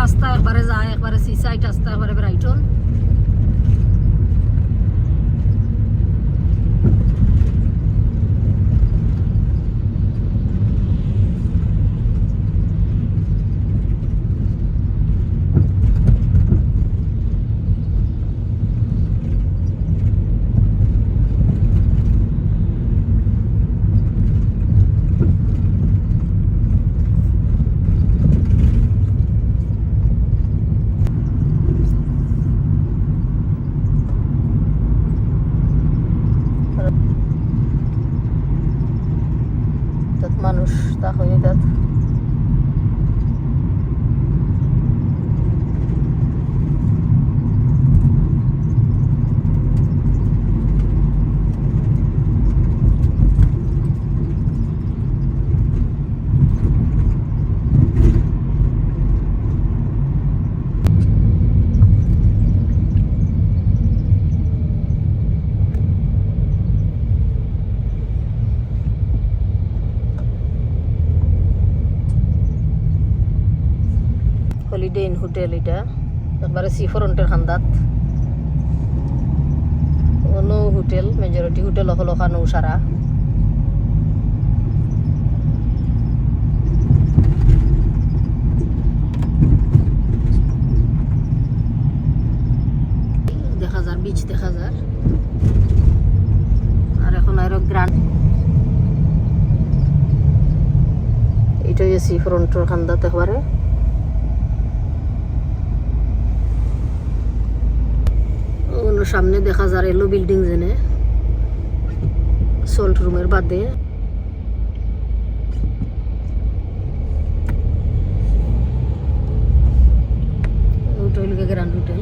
রাস্তা একবারে যায়, একবারে সি সাইড রাস্তা, একবারে ব্রাইটন। মানুষ তা হয়ে যাত হলিডে ইন হোটেল। এটা একবারে সি ফ্রন্টের খান্দাত নৌ হোটেল, মেজরিটি হোটেল হলো নৌসারা। দেখা যার বিচ দেখা যার। আর এখন আরো গ্রান্ড এটা সি ফ্রন্টের খান্দাত একবারে। সামনে দেখা যায় এলো বিল্ডিং জেনে সল্ট রুমের বাদে হোটেল গ্র্যান্ড হোটেল।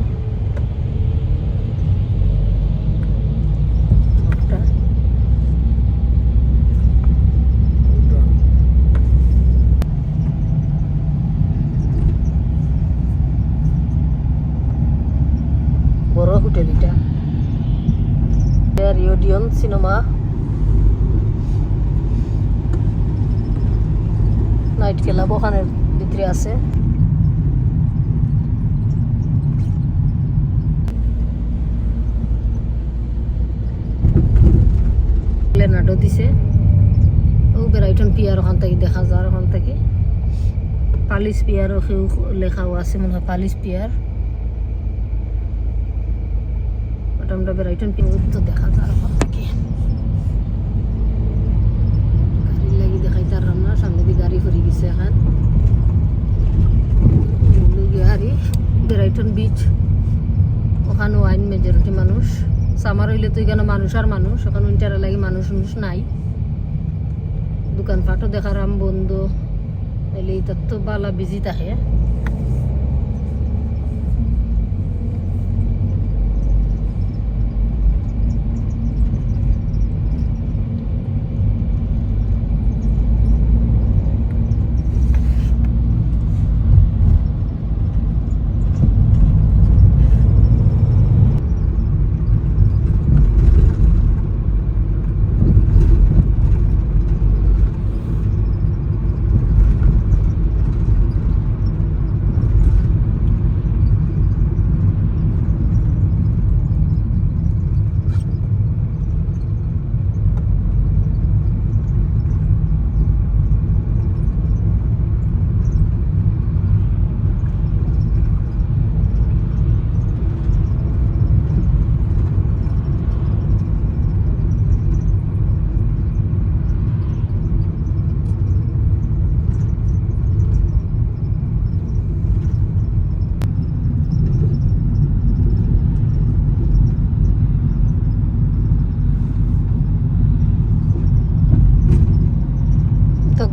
বড় হোটেল এটা রিওডিয়ন সিনেমা নাইট ক্লাব ওখানের ভিতরে আছে। লেনার্ডো দিছে ও ব্রাইটন পিয়ার ওখান থেকে দেখা যায়। ওখান থেকে পালিশ পিয়ারও লেখাও আছে মনে হয়, পালিশ পিয়ার। আমরা ব্রাইটন পিয়ার তো দেখা যায় ওখান থেকে। গাড়ি লাগি দেখাই তার রান্না সামনে দিয়ে গাড়ি ঘুরে গেছে এখন গাড়ি। ব্রাইটন বিচ ওখানে ওয়াইন মেজরিটি মানুষ। সামার হইলে তো এখানে মানুষ আর মানুষ, ওখানে উইন্টারে লাগে মানুষ নাই। দোকানপাটও দেখারাম বন্ধ, এলে তার তো বালা বিজি থাকে।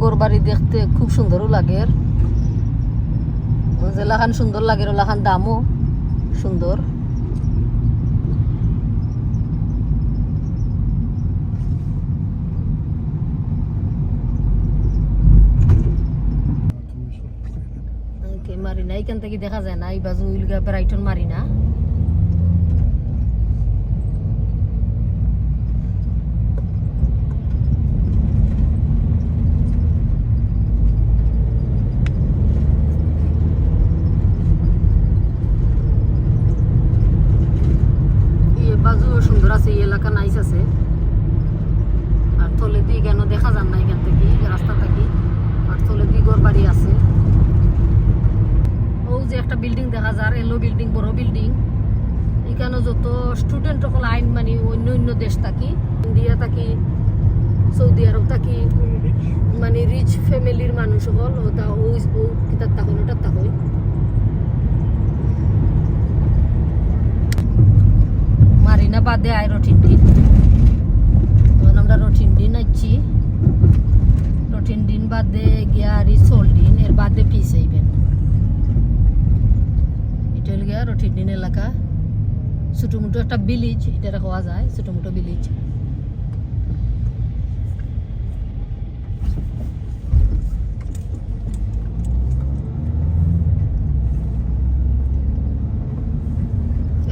ঘর বাড়ি দেখতে খুব সুন্দরও লাগে। যেলাখান সুন্দর লাগে ওলাখান দামও সুন্দর। মারিনা এইখান থেকে দেখা যায় না, এই বাজু উইলগা ব্রাইটন মারিনা। এলাকা নাইস আছে আর থলেদি কেন দেখা যান না এখান থেকে রাস্তা থাকি আর থলেদি ঘর বাড়ি আছে ও যে একটা বিল্ডিং দেখা যায় এলো বিল্ডিং বড় বিল্ডিং এখানে যত স্টুডেন্ট সকল আইন মানে অন্য অন্য দেশ থাকি ইন্ডিয়া থাকি সৌদি আরব থাকি মানে রিচ ফ্যামিলির মানুষ সকল ওটা ও কিতাব তখন ওটা তখন মারিনা বাদে আয় রঠিন্ডিন তখন আমরা রঠিন্ডিন আছি রঠিন্ডিন বাদে গিয়া আর সোলডিন এর বাদে পিস আইবেন এটা হল গিয়া রঠিন্ডিন এলাকা ছোটো মোটো একটা ভিলেজ এটা হওয়া যায় ছোটো মোটো ভিলেজ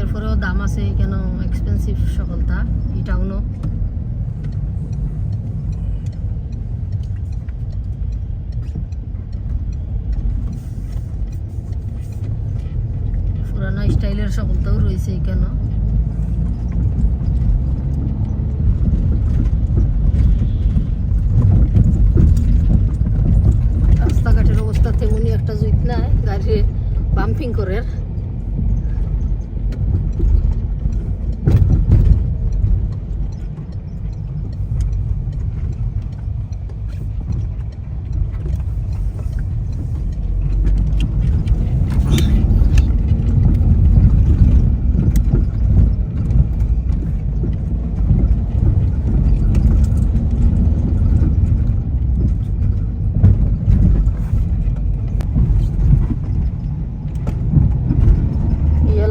এরপরেও দাম আছে কেন এক্সপেন্সিভ সকলটা এই টাউনও পুরানো স্টাইলের সকলটাও রয়েছে এখানে রাস্তাঘাটের অবস্থা তেমনই একটা জুইত নাই গাড়ি বাম্পিং করে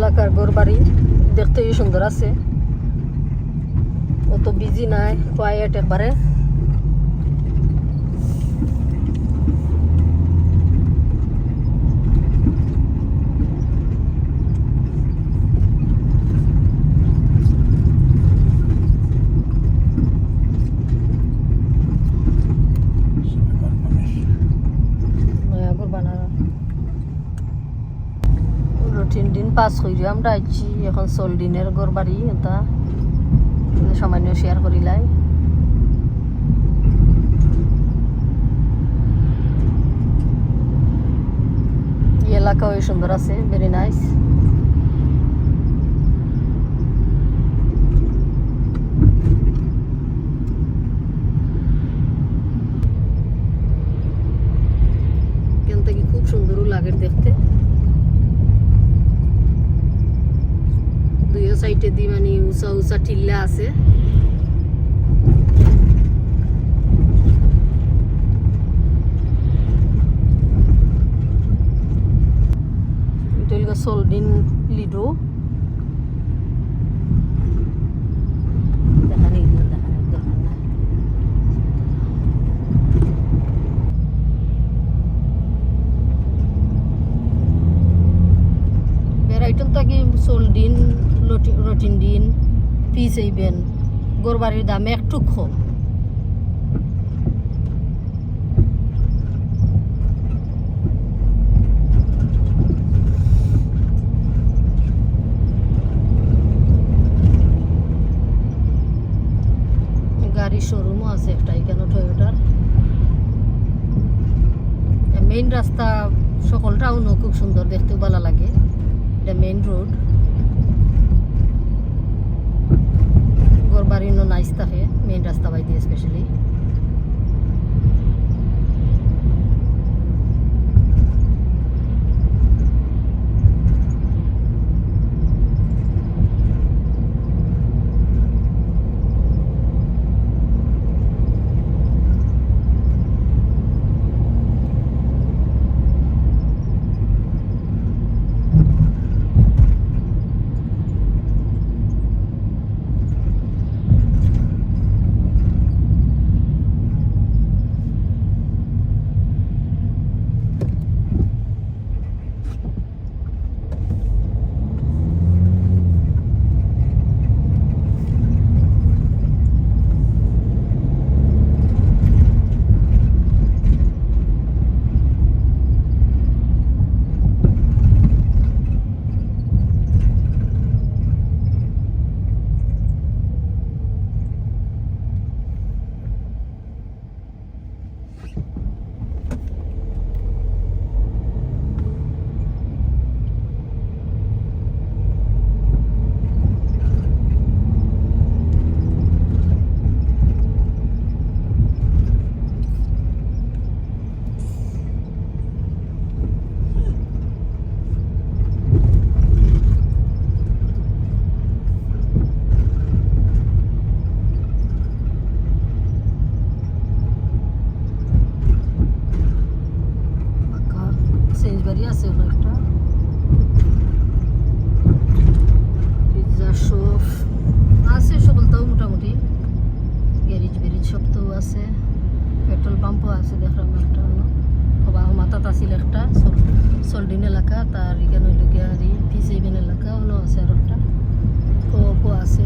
এলাকার ঘর বাড়ি দেখতেই সুন্দর আছে অত বিজি নাই কোয়াইট একবারে রঠিন্ডিন পাস করি আমরা আইছি এখন সোলডিনের ঘর বাড়ি এটা সামান্য শেয়ার করিলাই এই এলাকা ওই সুন্দর আছে ভেরি নাইস এখান থেকে খুব সুন্দরও লাগে দেখতে দুইও সাইডে দি মানে উঁচা উঁচা টিল্লা আছে এটা হল সোলডিন লিডো বেড়াইটন থাকি সোলডিন রঠিন্ডিন পিস আইবেন গরবাড়ির দাম একটু কম গাড়ির শোরুমও আছে একটা এখানে টয়োটার মেইন রাস্তা সকল টাউনও খুব সুন্দর দেখতেও ভালো লাগে এটা মেইন রোড ঘর বাড়ি নাইস থাকে মেইন রাস্তা বাই দিয়ে স্পেশালি সেঞ্জবারি আছে ওখানে একটা পিৎজা শপ আছে সকল তাও মোটামুটি গ্যারেজ ব্যারেজ সব তো আছে পেট্রোল পাম্পও আছে দেখলাম একটা হবা মাথাত আছিল একটা সল্ডিন এলাকা তার এখানে হইল গিয়া পিসেবেন এলাকা অন্য আছে আর একটা কোকো আছে